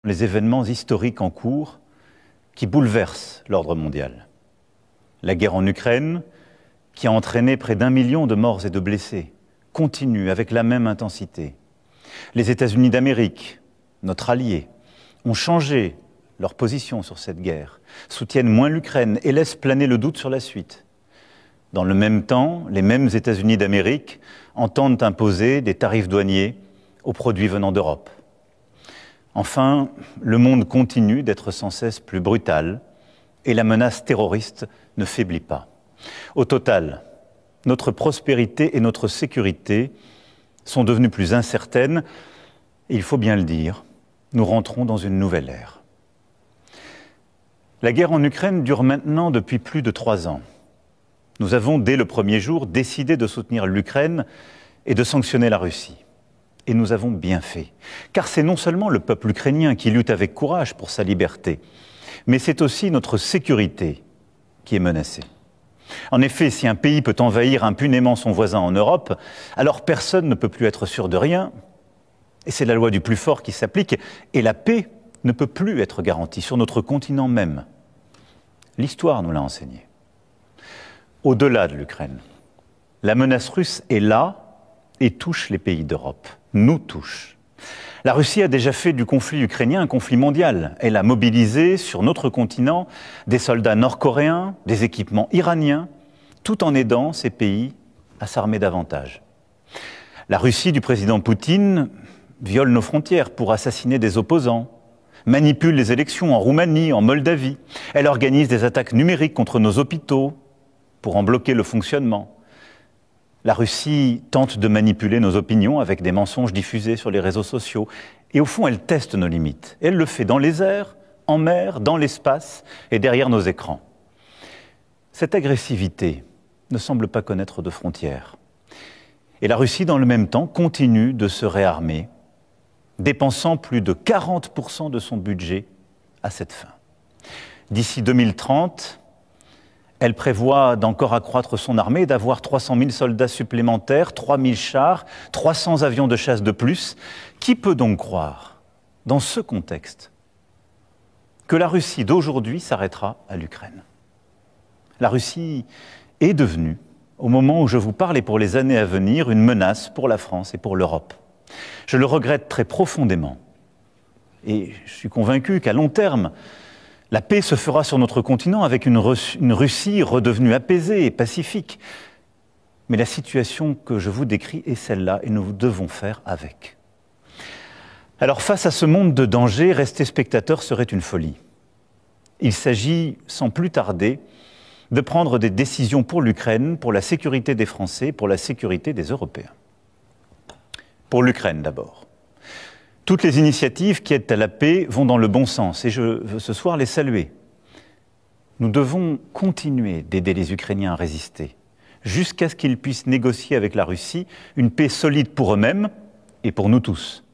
Les événements historiques en cours qui bouleversent l'ordre mondial. La guerre en Ukraine, qui a entraîné près d'1 million de morts et de blessés, continue avec la même intensité. Les États-Unis d'Amérique, notre allié, ont changé leur position sur cette guerre, soutiennent moins l'Ukraine et laissent planer le doute sur la suite. Dans le même temps, les mêmes États-Unis d'Amérique entendent imposer des tarifs douaniers aux produits venant d'Europe. Enfin, le monde continue d'être sans cesse plus brutal et la menace terroriste ne faiblit pas. Au total, notre prospérité et notre sécurité sont devenues plus incertaines et il faut bien le dire, nous rentrons dans une nouvelle ère. La guerre en Ukraine dure maintenant depuis plus de 3 ans. Nous avons, dès le premier jour, décidé de soutenir l'Ukraine et de sanctionner la Russie. Et nous avons bien fait, car c'est non seulement le peuple ukrainien qui lutte avec courage pour sa liberté, mais c'est aussi notre sécurité qui est menacée. En effet, si un pays peut envahir impunément son voisin en Europe, alors personne ne peut plus être sûr de rien, et c'est la loi du plus fort qui s'applique, et la paix ne peut plus être garantie sur notre continent même. L'histoire nous l'a enseigné. Au-delà de l'Ukraine, la menace russe est là et touche les pays d'Europe, nous touche. La Russie a déjà fait du conflit ukrainien un conflit mondial. Elle a mobilisé sur notre continent des soldats nord-coréens, des équipements iraniens, tout en aidant ces pays à s'armer davantage. La Russie du président Poutine viole nos frontières pour assassiner des opposants, manipule les élections en Roumanie, en Moldavie. Elle organise des attaques numériques contre nos hôpitaux pour en bloquer le fonctionnement. La Russie tente de manipuler nos opinions avec des mensonges diffusés sur les réseaux sociaux. Et au fond, elle teste nos limites. Elle le fait dans les airs, en mer, dans l'espace et derrière nos écrans. Cette agressivité ne semble pas connaître de frontières. Et la Russie, dans le même temps, continue de se réarmer, dépensant plus de 40% de son budget à cette fin. D'ici 2030, elle prévoit d'encore accroître son armée, d'avoir 300 000 soldats supplémentaires, 3 000 chars, 300 avions de chasse de plus. Qui peut donc croire, dans ce contexte, que la Russie d'aujourd'hui s'arrêtera à l'Ukraine? La Russie est devenue, au moment où je vous parle et pour les années à venir, une menace pour la France et pour l'Europe. Je le regrette très profondément. Et je suis convaincu qu'à long terme, la paix se fera sur notre continent avec une Russie redevenue apaisée et pacifique. Mais la situation que je vous décris est celle-là et nous devons faire avec. Alors face à ce monde de danger, rester spectateur serait une folie. Il s'agit, sans plus tarder, de prendre des décisions pour l'Ukraine, pour la sécurité des Français, pour la sécurité des Européens. Pour l'Ukraine d'abord. Toutes les initiatives qui aident à la paix vont dans le bon sens et je veux ce soir les saluer. Nous devons continuer d'aider les Ukrainiens à résister jusqu'à ce qu'ils puissent négocier avec la Russie une paix solide pour eux-mêmes et pour nous tous.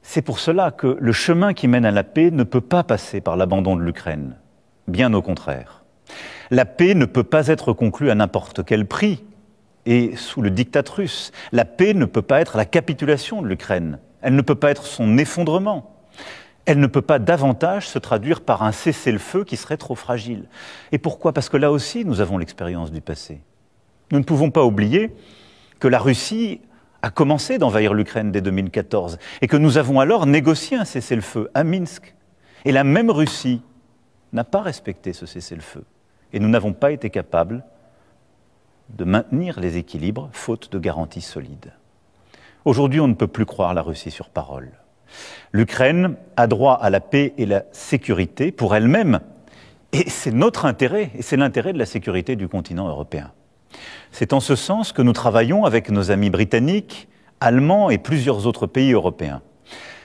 C'est pour cela que le chemin qui mène à la paix ne peut pas passer par l'abandon de l'Ukraine. Bien au contraire. La paix ne peut pas être conclue à n'importe quel prix et sous le diktat russe. La paix ne peut pas être la capitulation de l'Ukraine. Elle ne peut pas être son effondrement. Elle ne peut pas davantage se traduire par un cessez-le-feu qui serait trop fragile. Et pourquoi? Parce que là aussi, nous avons l'expérience du passé. Nous ne pouvons pas oublier que la Russie a commencé d'envahir l'Ukraine dès 2014 et que nous avons alors négocié un cessez-le-feu à Minsk. Et la même Russie n'a pas respecté ce cessez-le-feu. Et nous n'avons pas été capables de maintenir les équilibres faute de garanties solides. Aujourd'hui, on ne peut plus croire la Russie sur parole. L'Ukraine a droit à la paix et la sécurité pour elle-même, et c'est notre intérêt, et c'est l'intérêt de la sécurité du continent européen. C'est en ce sens que nous travaillons avec nos amis britanniques, allemands et plusieurs autres pays européens.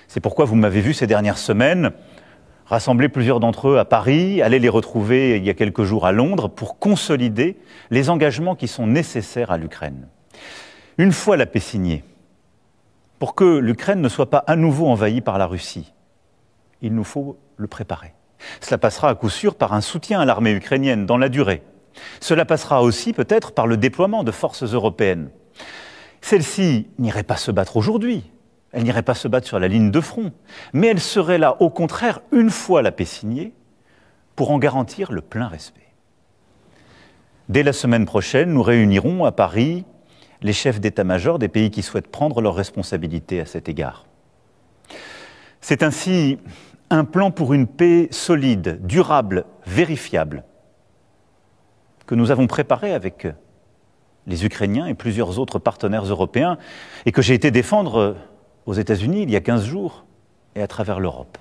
C'est pourquoi vous m'avez vu ces dernières semaines rassembler plusieurs d'entre eux à Paris, aller les retrouver il y a quelques jours à Londres pour consolider les engagements qui sont nécessaires à l'Ukraine. Une fois la paix signée, pour que l'Ukraine ne soit pas à nouveau envahie par la Russie, il nous faut le préparer. Cela passera à coup sûr par un soutien à l'armée ukrainienne dans la durée. Cela passera aussi peut-être par le déploiement de forces européennes. Celles-ci n'iraient pas se battre aujourd'hui, Elle n'irait pas se battre sur la ligne de front, mais elle serait là, au contraire, une fois la paix signée, pour en garantir le plein respect. Dès la semaine prochaine, nous réunirons à Paris les chefs d'état-major des pays qui souhaitent prendre leurs responsabilités à cet égard. C'est ainsi un plan pour une paix solide, durable, vérifiable, que nous avons préparé avec les Ukrainiens et plusieurs autres partenaires européens, et que j'ai été défendre aux États-Unis il y a 15 jours, et à travers l'Europe.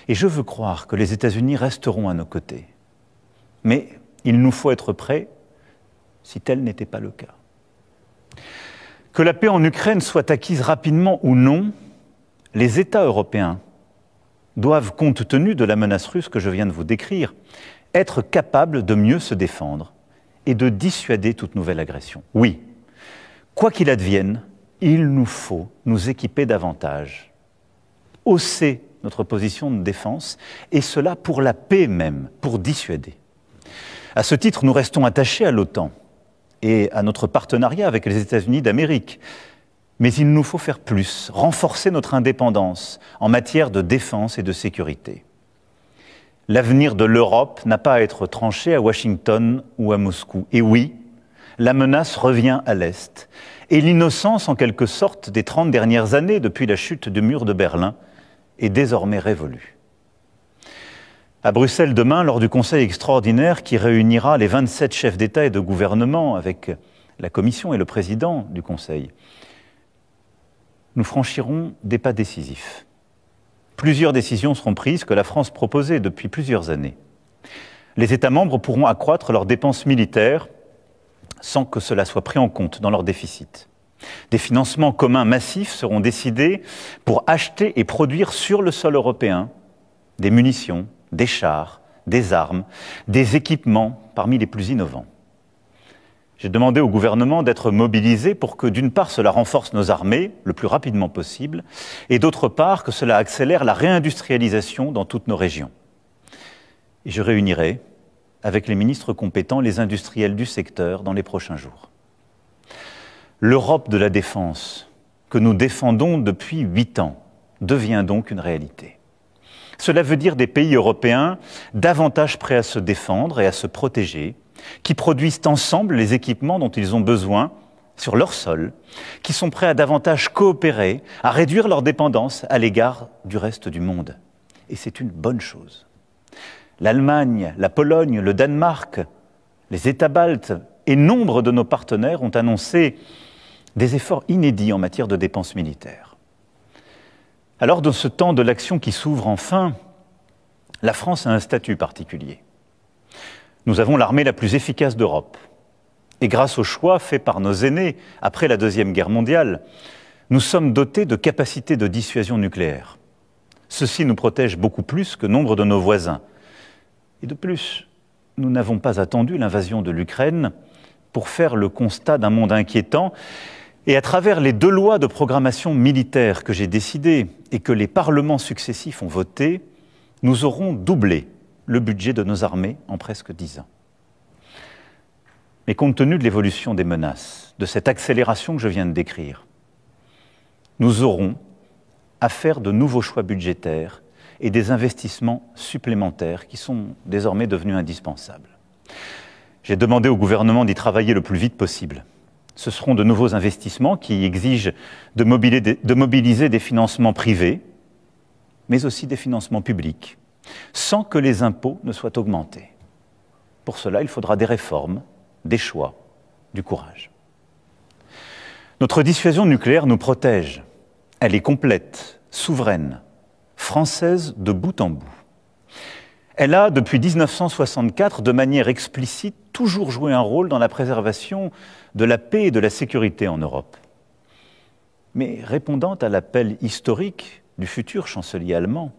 Et je veux croire que les États-Unis resteront à nos côtés. Mais il nous faut être prêts si tel n'était pas le cas. Que la paix en Ukraine soit acquise rapidement ou non, les États européens doivent, compte tenu de la menace russe que je viens de vous décrire, être capables de mieux se défendre et de dissuader toute nouvelle agression. Oui, quoi qu'il advienne, il nous faut nous équiper davantage, hausser notre position de défense, et cela pour la paix même, pour dissuader. À ce titre, nous restons attachés à l'OTAN et à notre partenariat avec les États-Unis d'Amérique. Mais il nous faut faire plus, renforcer notre indépendance en matière de défense et de sécurité. L'avenir de l'Europe n'a pas à être tranché à Washington ou à Moscou. Et oui, la menace revient à l'Est. Et l'innocence, en quelque sorte, des 30 dernières années, depuis la chute du mur de Berlin, est désormais révolue. À Bruxelles demain, lors du Conseil extraordinaire qui réunira les 27 chefs d'État et de gouvernement avec la Commission et le président du Conseil, nous franchirons des pas décisifs. Plusieurs décisions seront prises que la France proposait depuis plusieurs années. Les États membres pourront accroître leurs dépenses militaires sans que cela soit pris en compte dans leur déficit. Des financements communs massifs seront décidés pour acheter et produire sur le sol européen des munitions, des chars, des armes, des équipements parmi les plus innovants. J'ai demandé au gouvernement d'être mobilisé pour que, d'une part, cela renforce nos armées le plus rapidement possible, et d'autre part, que cela accélère la réindustrialisation dans toutes nos régions. Et je réunirai, avec les ministres compétents, les industriels du secteur dans les prochains jours. L'Europe de la défense, que nous défendons depuis 8 ans, devient donc une réalité. Cela veut dire des pays européens davantage prêts à se défendre et à se protéger, qui produisent ensemble les équipements dont ils ont besoin sur leur sol, qui sont prêts à davantage coopérer, à réduire leur dépendance à l'égard du reste du monde. Et c'est une bonne chose. L'Allemagne, la Pologne, le Danemark, les États baltes et nombre de nos partenaires ont annoncé des efforts inédits en matière de dépenses militaires. Alors, dans ce temps de l'action qui s'ouvre enfin, la France a un statut particulier. Nous avons l'armée la plus efficace d'Europe. Et grâce au choix fait par nos aînés après la Deuxième Guerre mondiale, nous sommes dotés de capacités de dissuasion nucléaire. Ceci nous protège beaucoup plus que nombre de nos voisins. Et de plus, nous n'avons pas attendu l'invasion de l'Ukraine pour faire le constat d'un monde inquiétant. Et à travers les 2 lois de programmation militaire que j'ai décidées et que les parlements successifs ont votées, nous aurons doublé le budget de nos armées en presque 10 ans. Mais compte tenu de l'évolution des menaces, de cette accélération que je viens de décrire, nous aurons à faire de nouveaux choix budgétaires et des investissements supplémentaires qui sont désormais devenus indispensables. J'ai demandé au gouvernement d'y travailler le plus vite possible. Ce seront de nouveaux investissements qui exigent de mobiliser des financements privés, mais aussi des financements publics, sans que les impôts ne soient augmentés. Pour cela, il faudra des réformes, des choix, du courage. Notre dissuasion nucléaire nous protège. Elle est complète, souveraine, française de bout en bout. Elle a, depuis 1964, de manière explicite, toujours joué un rôle dans la préservation de la paix et de la sécurité en Europe. Mais répondant à l'appel historique du futur chancelier allemand,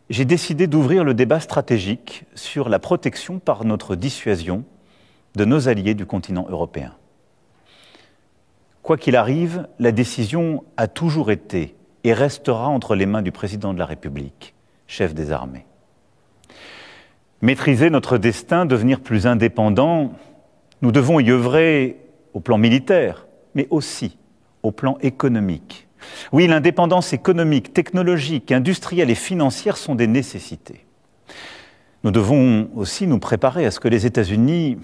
j'ai décidé d'ouvrir le débat stratégique sur la protection par notre dissuasion de nos alliés du continent européen. Quoi qu'il arrive, la décision a toujours été et restera entre les mains du président de la République, chef des armées. Maîtriser notre destin, devenir plus indépendant, nous devons y œuvrer au plan militaire, mais aussi au plan économique, Oui, l'indépendance économique, technologique, industrielle et financière sont des nécessités. Nous devons aussi nous préparer à ce que les États-Unis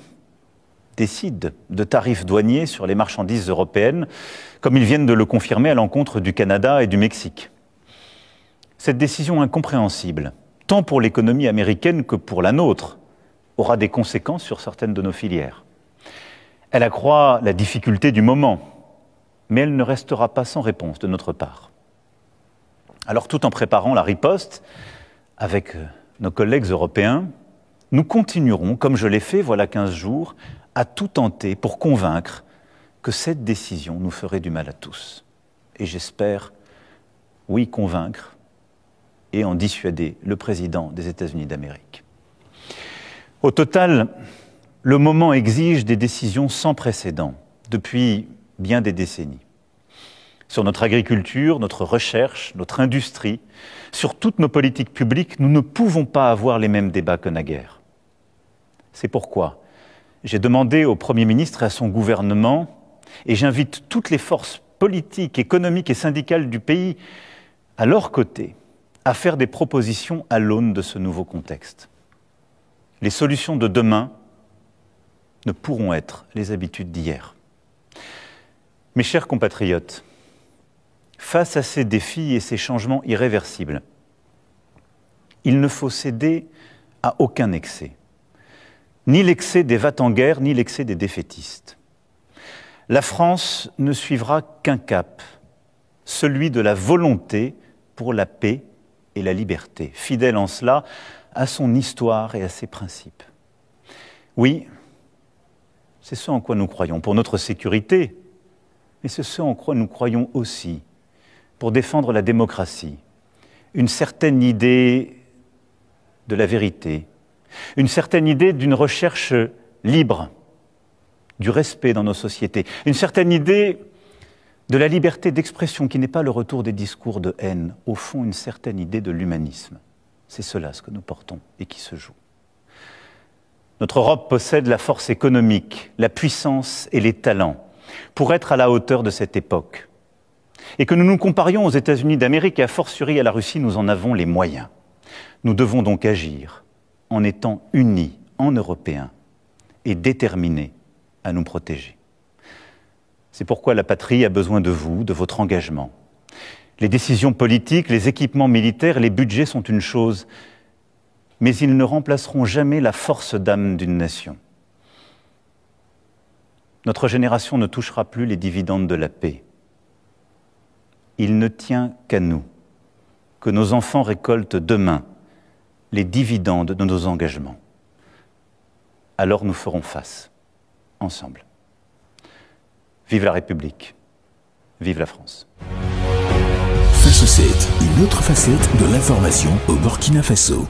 décident de tarifs douaniers sur les marchandises européennes, comme ils viennent de le confirmer à l'encontre du Canada et du Mexique. Cette décision incompréhensible, tant pour l'économie américaine que pour la nôtre, aura des conséquences sur certaines de nos filières. Elle accroît la difficulté du moment, mais elle ne restera pas sans réponse de notre part. Alors, tout en préparant la riposte, avec nos collègues européens, nous continuerons, comme je l'ai fait voilà 15 jours, à tout tenter pour convaincre que cette décision nous ferait du mal à tous. Et j'espère, oui, convaincre et en dissuader le président des États-Unis d'Amérique. Au total, le moment exige des décisions sans précédent depuis bien des décennies. Sur notre agriculture, notre recherche, notre industrie, sur toutes nos politiques publiques, nous ne pouvons pas avoir les mêmes débats que naguère. C'est pourquoi j'ai demandé au Premier ministre et à son gouvernement, et j'invite toutes les forces politiques, économiques et syndicales du pays à leur côté, à faire des propositions à l'aune de ce nouveau contexte. Les solutions de demain ne pourront être les habitudes d'hier. Mes chers compatriotes, face à ces défis et ces changements irréversibles, il ne faut céder à aucun excès. Ni l'excès des va-t-en-guerre, ni l'excès des défaitistes. La France ne suivra qu'un cap, celui de la volonté pour la paix et la liberté, fidèle en cela à son histoire et à ses principes. Oui, c'est ce en quoi nous croyons pour notre sécurité, mais c'est ce en quoi nous croyons aussi pour défendre la démocratie, une certaine idée de la vérité, une certaine idée d'une recherche libre, du respect dans nos sociétés, une certaine idée de la liberté d'expression qui n'est pas le retour des discours de haine, au fond une certaine idée de l'humanisme. C'est cela ce que nous portons et qui se joue. Notre Europe possède la force économique, la puissance et les talents pour être à la hauteur de cette époque. Et que nous nous comparions aux États-Unis d'Amérique et a fortiori à la Russie, nous en avons les moyens. Nous devons donc agir en étant unis en Européens et déterminés à nous protéger. C'est pourquoi la patrie a besoin de vous, de votre engagement. Les décisions politiques, les équipements militaires, les budgets sont une chose, mais ils ne remplaceront jamais la force d'âme d'une nation. Notre génération ne touchera plus les dividendes de la paix. Il ne tient qu'à nous que nos enfants récoltent demain les dividendes de nos engagements. Alors nous ferons face, ensemble. Vive la République, vive la France. Face au 7, une autre facette de l'information au Burkina Faso.